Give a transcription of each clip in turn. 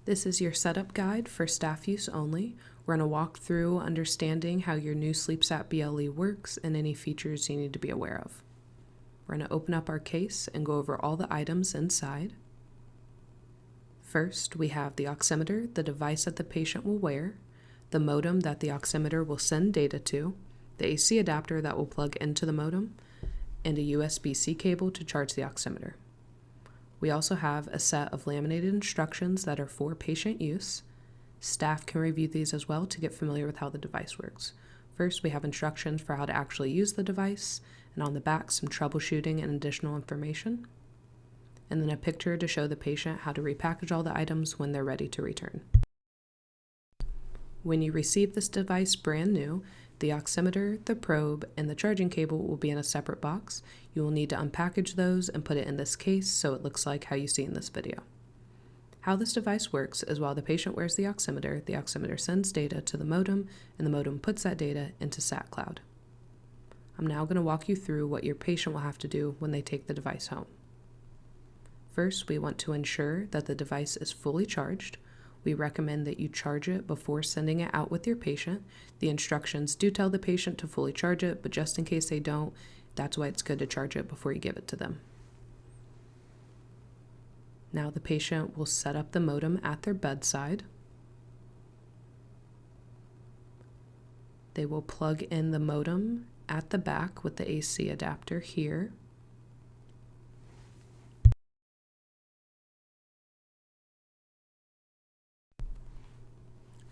This is your setup guide for staff use only. We're going to walk through understanding how your new SleepSAT BLE works and any features you need to be aware of. We're going to open up our case and go over all the items inside. First, we have the oximeter, the device that the patient will wear, the modem that the oximeter will send data to, the AC adapter that will plug into the modem, and a USB-C cable to charge the oximeter. We also have a set of laminated instructions that are for patient use. Staff can review these as well to get familiar with how the device works. First, we have instructions for how to actually use the device, and on the back, some troubleshooting and additional information. And then a picture to show the patient how to repackage all the items when they're ready to return. When you receive this device brand new, the oximeter, the probe, and the charging cable will be in a separate box. You will need to unpackage those and put it in this case so it looks like how you see in this video. How this device works is while the patient wears the oximeter sends data to the modem, and the modem puts that data into SatCloud. I'm now going to walk you through what your patient will have to do when they take the device home. First, we want to ensure that the device is fully charged. We recommend that you charge it before sending it out with your patient. The instructions do tell the patient to fully charge it, but just in case they don't, that's why it's good to charge it before you give it to them. Now the patient will set up the modem at their bedside. They will plug in the modem at the back with the AC adapter here.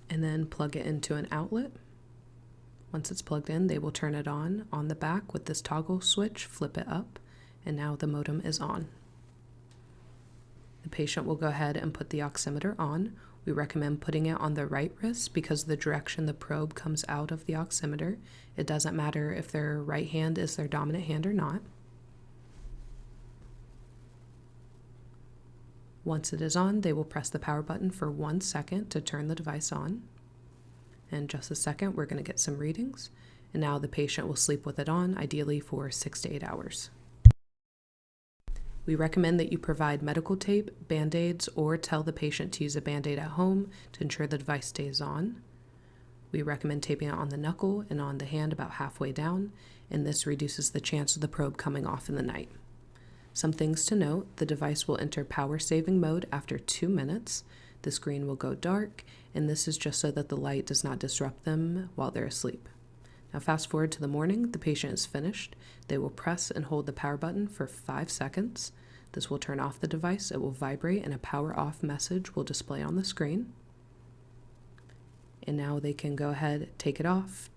And then plug it into an outlet. Once it's plugged in, they will turn it on the back with this toggle switch, flip it up, and now the modem is on. The patient will go ahead and put the oximeter on. We recommend putting it on the right wrist because of the direction the probe comes out of the oximeter. It doesn't matter if their right hand is their dominant hand or not. Once it is on, they will press the power button for 1 second to turn the device on. In just a second, we're going to get some readings. And now the patient will sleep with it on, ideally for 6 to 8 hours. We recommend that you provide medical tape, band-aids, or tell the patient to use a band-aid at home to ensure the device stays on. We recommend taping it on the knuckle and on the hand about halfway down, and this reduces the chance of the probe coming off in the night. Some things to note: the device will enter power saving mode after 2 minutes. The screen will go dark, and this is just so that the light does not disrupt them while they're asleep. Now fast forward to the morning, the patient is finished. They will press and hold the power button for 5 seconds. This will turn off the device, it will vibrate, and a power off message will display on the screen. And now they can go ahead, take it off,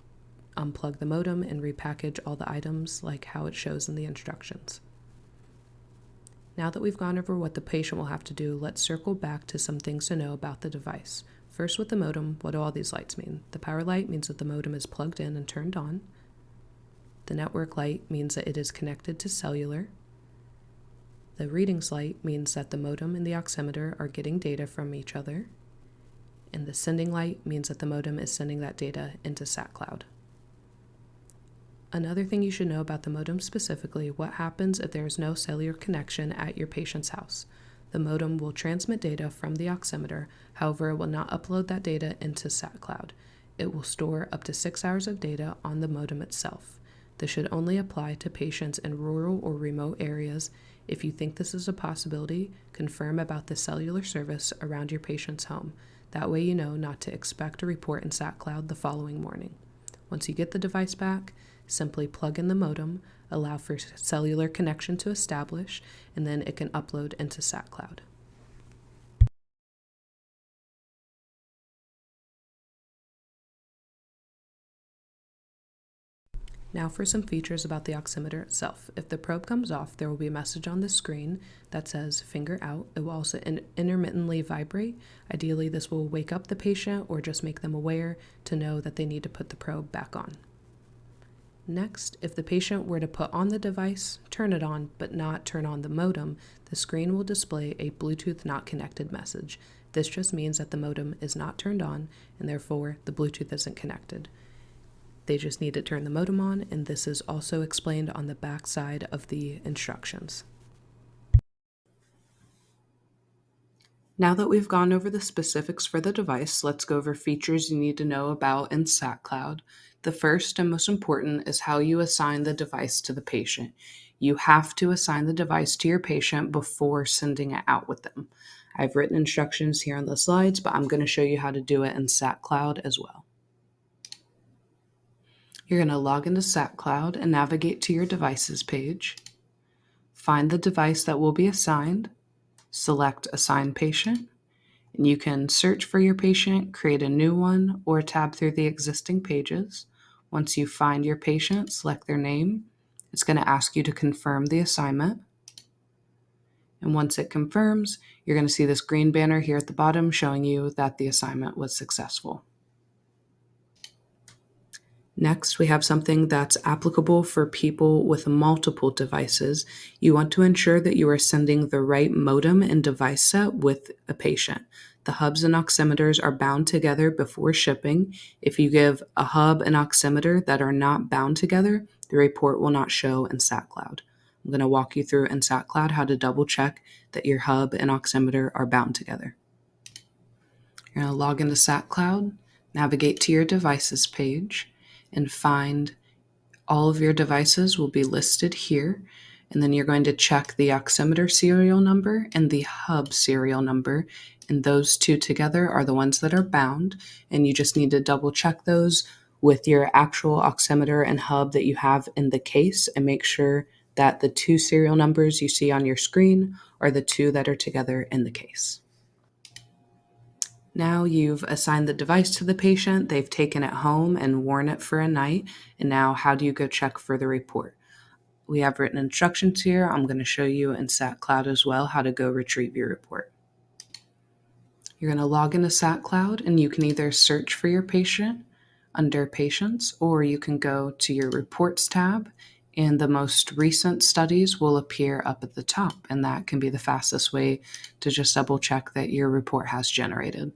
unplug the modem, and repackage all the items like how it shows in the instructions. Now that we've gone over what the patient will have to do, let's circle back to some things to know about the device. First, with the modem, what do all these lights mean? The power light means that the modem is plugged in and turned on. The network light means that it is connected to cellular. The readings light means that the modem and the oximeter are getting data from each other. And the sending light means that the modem is sending that data into SatCloud. Another thing you should know about the modem specifically: what happens if there is no cellular connection at your patient's house. The modem will transmit data from the oximeter, however, it will not upload that data into SatCloud. It will store up to 6 hours of data on the modem itself. This should only apply to patients in rural or remote areas. If you think this is a possibility, confirm about the cellular service around your patient's home. That way you know not to expect a report in SatCloud the following morning. Once you get the device back, simply plug in the modem, allow for cellular connection to establish, and then it can upload into SatCloud. Now for some features about the oximeter itself. If the probe comes off, there will be a message on the screen that says finger out. It will also intermittently vibrate. Ideally, this will wake up the patient or just make them aware to know that they need to put the probe back on. Next, if the patient were to put on the device, turn it on, but not turn on the modem, the screen will display a Bluetooth not connected message. This just means that the modem is not turned on, and therefore the Bluetooth isn't connected. They just need to turn the modem on, and this is also explained on the back side of the instructions. Now that we've gone over the specifics for the device, let's go over features you need to know about in SatCloud. The first and most important is how you assign the device to the patient. You have to assign the device to your patient before sending it out with them. I've written instructions here on the slides, but I'm going to show you how to do it in SatCloud as well. You're going to log into SatCloud and navigate to your devices page. Find the device that will be assigned. Select Assign Patient, and you can search for your patient, create a new one, or tab through the existing pages. Once you find your patient, select their name. It's going to ask you to confirm the assignment. And once it confirms, you're going to see this green banner here at the bottom showing you that the assignment was successful. Next, we have something that's applicable for people with multiple devices. You want to ensure that you are sending the right modem and device set with a patient. The hubs and oximeters are bound together before shipping. If you give a hub and oximeter that are not bound together, the report will not show in SatCloud. I'm going to walk you through in SatCloud how to double check that your hub and oximeter are bound together. You're going to log into SatCloud, navigate to your devices page, and find all of your devices will be listed here. And then you're going to check the oximeter serial number and the hub serial number. And those two together are the ones that are bound. And you just need to double check those with your actual oximeter and hub that you have in the case and make sure that the two serial numbers you see on your screen are the two that are together in the case. Now you've assigned the device to the patient, they've taken it home and worn it for a night, and now how do you go check for the report? We have written instructions here. I'm going to show you in SatCloud as well how to go retrieve your report. You're going to log into SatCloud and you can either search for your patient under Patients, or you can go to your Reports tab and the most recent studies will appear up at the top, and that can be the fastest way to just double check that your report has generated.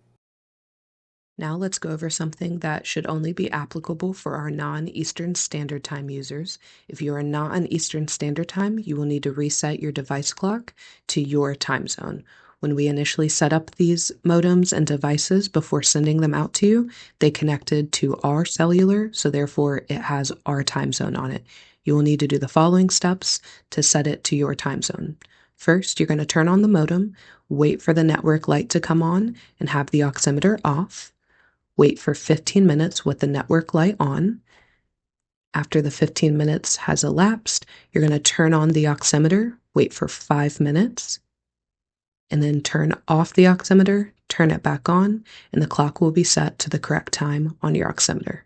Now let's go over something that should only be applicable for our non-Eastern Standard Time users. If you are not on Eastern Standard Time, you will need to reset your device clock to your time zone. When we initially set up these modems and devices before sending them out to you, they connected to our cellular, so therefore it has our time zone on it. You will need to do the following steps to set it to your time zone. First, you're going to turn on the modem, wait for the network light to come on, and have the oximeter off. Wait for 15 minutes with the network light on. After the 15 minutes has elapsed, you're going to turn on the oximeter, wait for 5 minutes, and then turn off the oximeter, turn it back on, and the clock will be set to the correct time on your oximeter.